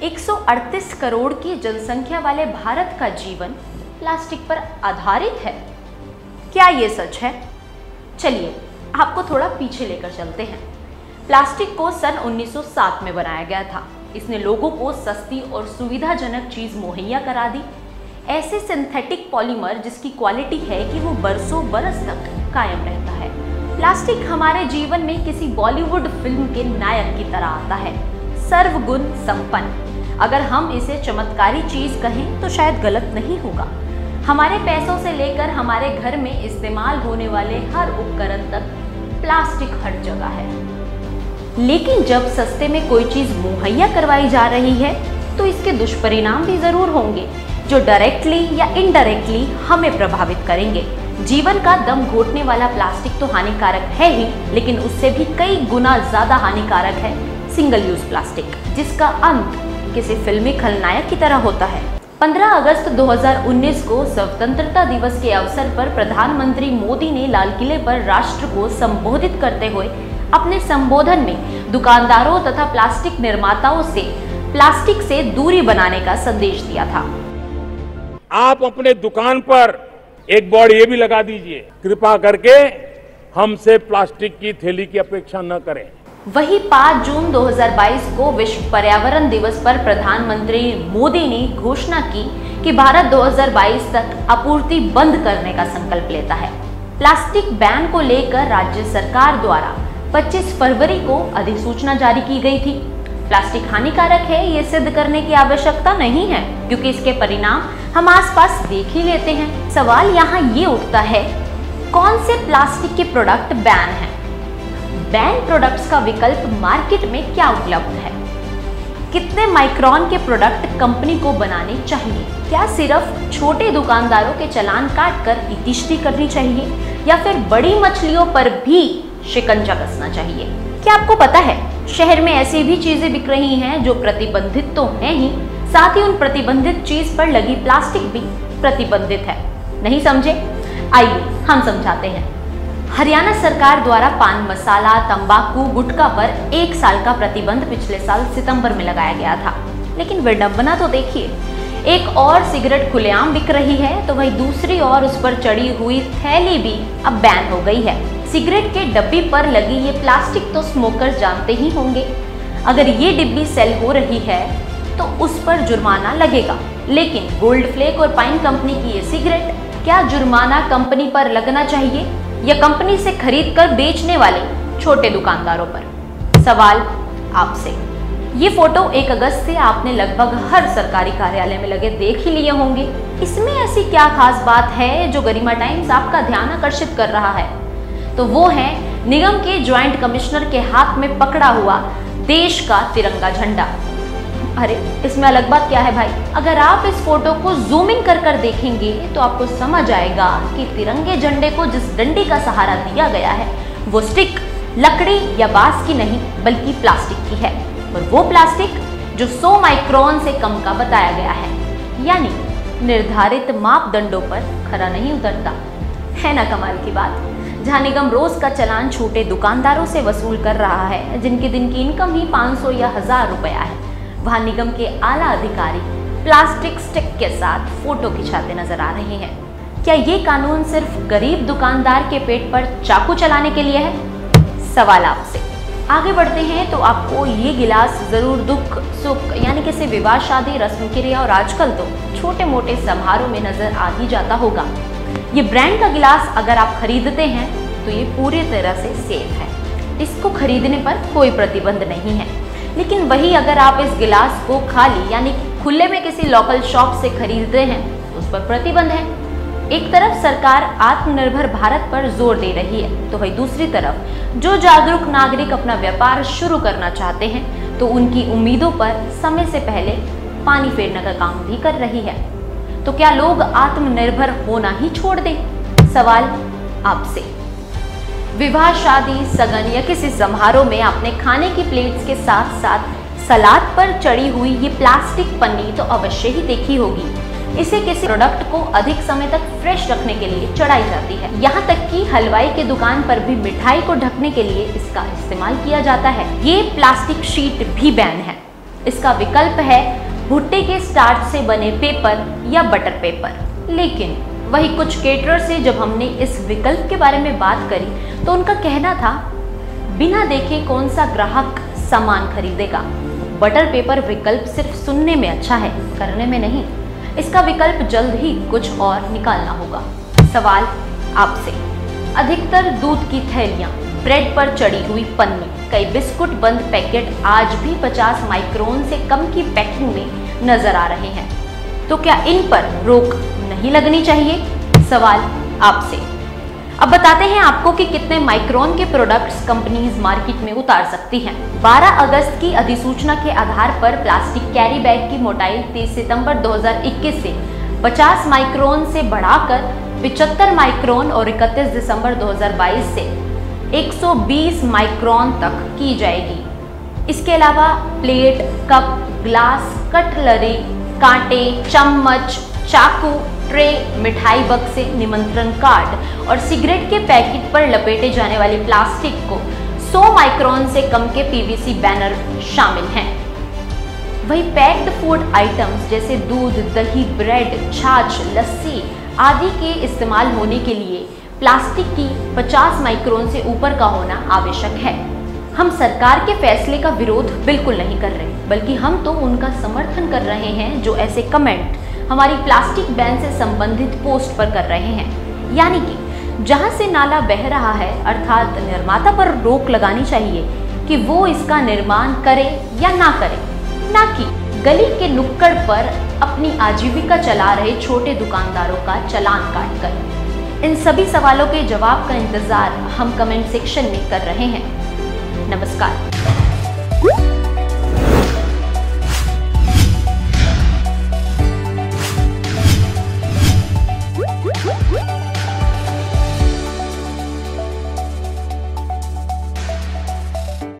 138 करोड़ की जनसंख्या वाले भारत का जीवन प्लास्टिक पर आधारित है। क्या ये सच है? चलिए आपको थोड़ा पीछे लेकर चलते हैं। प्लास्टिक को सन 1907 में बनाया गया था। इसने लोगों को सस्ती और सुविधाजनक चीज मुहैया करा दी। ऐसे सिंथेटिक पॉलीमर जिसकी क्वालिटी है कि वो बरसों बरस तक कायम रहता है। प्लास्टिक हमारे जीवन में किसी बॉलीवुड फिल्म के नायक की तरह आता है, सर्वगुण संपन्न। अगर हम इसे चमत्कारी चीज कहें तो शायद गलत नहीं होगा। हमारे पैसों से लेकर हमारे घर में इस्तेमाल होने वाले हर उपकरण तक प्लास्टिक हर जगह है। लेकिन जब सस्ते में कोई चीज मुहैया करवाई जा रही है तो इसके दुष्परिणाम भी जरूर होंगे, जो डायरेक्टली या इनडायरेक्टली हमें प्रभावित करेंगे। जीवन का दम घोटने वाला प्लास्टिक तो हानिकारक है ही, लेकिन उससे भी कई गुना ज्यादा हानिकारक है सिंगल यूज प्लास्टिक, जिसका अंत किसी फिल्मी खलनायक की तरह होता है। 15 अगस्त 2019 को स्वतंत्रता दिवस के अवसर पर प्रधानमंत्री मोदी ने लाल किले पर राष्ट्र को संबोधित करते हुए अपने संबोधन में दुकानदारों तथा प्लास्टिक निर्माताओं से प्लास्टिक से दूरी बनाने का संदेश दिया था। आप अपने दुकान पर एक बोर्ड ये भी लगा दीजिए, कृपा करके हमसे प्लास्टिक की थैली की अपेक्षा न करें। वही 5 जून 2022 को विश्व पर्यावरण दिवस पर प्रधानमंत्री मोदी ने घोषणा की कि भारत 2022 तक आपूर्ति बंद करने का संकल्प लेता है। प्लास्टिक बैन को लेकर राज्य सरकार द्वारा 25 फरवरी को अधिसूचना जारी की गई थी। प्लास्टिक हानिकारक है ये सिद्ध करने की आवश्यकता नहीं है, क्योंकि इसके परिणाम हम आसपास देख ही लेते हैं। सवाल यहाँ ये उठता है, कौन से प्लास्टिक के प्रोडक्ट बैन हैं? बैन प्रोडक्ट्स का विकल्प मार्केट में क्या उपलब्ध है? कितने माइक्रोन के प्रोडक्ट कंपनी को बनाने चाहिए? क्या सिर्फ छोटे दुकानदारों के चालान काटकर इतिश्री करनी चाहिए, या फिर बड़ी मछलियों पर भी शिकंजा कसना चाहिए? क्या आपको पता है शहर में ऐसी भी चीजें बिक रही हैं जो प्रतिबंधित तो हैं ही, साथ ही उन प्रतिबंधित चीज पर लगी प्लास्टिक भी प्रतिबंधित है। नहीं समझे? आइए हम समझाते हैं। हरियाणा सरकार द्वारा पान मसाला, तंबाकू, गुटखा पर 1 साल का प्रतिबंध पिछले साल सितंबर में लगाया गया था। लेकिन विडंबना तो देखिए, एक और सिगरेट खुलेआम बिक रही है तो वही दूसरी ओर उस पर चढ़ी हुई थैली भी अब बैन हो गई है। सिगरेट के डब्बी पर लगी ये प्लास्टिक तो स्मोकर्स जानते ही होंगे। अगर ये डिब्बी सेल हो रही है तो उस पर जुर्माना लगेगा, लेकिन गोल्ड फ्लेक और पाइन कंपनी की ये सिगरेट, क्या जुर्माना कंपनी पर लगना चाहिए या कंपनी से खरीद कर बेचने वाले छोटे दुकानदारों पर? सवाल आपसे। ये फोटो 1 अगस्त से आपने लगभग हर सरकारी कार्यालय में लगे देख ही लिए होंगे। इसमें ऐसी क्या खास बात है जो गरिमा टाइम्स आपका ध्यान आकर्षित कर रहा है? तो वो है निगम के ज्वाइंट कमिश्नर के हाथ में पकड़ा हुआ देश का तिरंगा झंडा। अरे इसमें अलग बात क्या है भाई? अगर आप इस फोटो को जूम इन कर देखेंगे तो आपको समझ आएगा कि तिरंगे झंडे को जिस डंडी का सहारा दिया गया है वो स्टिक लकड़ी या बांस की नहीं बल्कि प्लास्टिक की है, और वो प्लास्टिक जो 100 माइक्रोन से कम का बताया गया है, यानी निर्धारित मापदंडों पर खरा नहीं उतरता। है ना कमाल की बात? जहां निगम रोज का चालान छोटे दुकानदारों से वसूल कर रहा है जिनके दिन की इनकम ही 500 या 1000 रुपया है, वहां निगम के आला अधिकारी प्लास्टिक स्टिक के साथ फोटो खिंचाते नजर आ रहे हैं। क्या ये कानून सिर्फ गरीब दुकानदार के पेट पर चाकू चलाने के लिए है? सवाल आपसे। आगे बढ़ते हैं तो आपको ये गिलास जरूर दुख सुख यानी किसी विवाह, शादी, रस्म क्रिया और आजकल तो छोटे मोटे समारोह में नजर आ ही जाता होगा। ये ब्रांड का गिलास अगर आप खरीदते हैं तो ये पूरी तरह से सेफ है, इसको खरीदने पर कोई प्रतिबंध नहीं है। लेकिन वही अगर आप इस गिलास को खाली यानी खुले में किसी लोकल शॉप से खरीदते हैं तो उस पर प्रतिबंध है। एक तरफ सरकार आत्मनिर्भर भारत पर जोर दे रही है तो वही दूसरी तरफ जो जागरूक नागरिक अपना व्यापार शुरू करना चाहते हैं तो उनकी उम्मीदों पर समय से पहले पानी फेरने का काम भी कर रही है। तो क्या लोग आत्मनिर्भर होना ही छोड़ दें? सवाल आपसे। विवाह, शादी, सगन या किसी समारोह में आपने खाने की प्लेट्स के साथ साथ सलाद पर चढ़ी हुई ये प्लास्टिक पन्नी तो अवश्य ही देखी होगी। इसे किसी प्रोडक्ट को अधिक समय तक फ्रेश रखने के लिए चढ़ाई जाती है। यहाँ तक कि हलवाई के दुकान पर भी मिठाई को ढकने के लिए इसका इस्तेमाल किया जाता है। ये प्लास्टिक शीट भी बैन है। इसका विकल्प है भुट्टे के स्टार्च से बने पेपर या बटर पेपर। लेकिन वही कुछ केटरर से जब हमने इस विकल्प के बारे में बात करी तो उनका कहना था, बिना देखे कौन सा ग्राहक सामान खरीदेगा। बटर पेपर विकल्प सिर्फ सुनने में अच्छा है, करने में नहीं। इसका विकल्प जल्द ही कुछ और निकालना होगा। सवाल आपसे। अधिकतर दूध की थैलियां, ब्रेड पर चढ़ी हुई पन्नी, कई बिस्कुट बंद पैकेट आज भी 50 माइक्रोन से कम की पैकिंग में नजर आ रहे हैं। तो क्या इन पर रोक नहीं लगनी चाहिए? सवाल आपसे। अब बताते हैं आपको कि कितने माइक्रोन के प्रोडक्ट्स कंपनीज मार्केट में उतार सकती हैं। 12 अगस्त की अधिसूचना के आधार पर प्लास्टिक कैरी बैग की मोटाई 30 सितंबर 2021 से 50 माइक्रोन से बढ़ाकर 75 माइक्रोन और 31 दिसंबर 2022 से 120 माइक्रोन तक की जाएगी। इसके अलावा प्लेट, कप, ग्लास, कटलरी, कांटे, चम्मच, चाकू, ट्रे, मिठाई बक्से, निमंत्रण कार्ड और सिगरेट के पैकेट पर लपेटे जाने वाली प्लास्टिक को 100 माइक्रोन से कम के पीवीसी बैनर शामिल हैं। वही पैक्ड फूड आइटम्स जैसे दूध, दही, ब्रेड, छाछ, लस्सी आदि के इस्तेमाल होने के लिए प्लास्टिक की 50 माइक्रोन से ऊपर का होना आवश्यक है। हम सरकार के फैसले का विरोध बिल्कुल नहीं कर रहे, बल्कि हम तो उनका समर्थन कर रहे हैं जो ऐसे कमेंट हमारी प्लास्टिक बैन से संबंधित पोस्ट पर कर रहे हैं। यानी कि जहां से नाला बह रहा है, अर्थात निर्माता पर रोक लगानी चाहिए कि वो इसका निर्माण करे या ना करे, ना कि गली के नुक्कड़ पर अपनी आजीविका चला रहे छोटे दुकानदारों का चालान काट कर। इन सभी सवालों के जवाब का इंतजार हम कमेंट सेक्शन में कर रहे हैं। नमस्कार।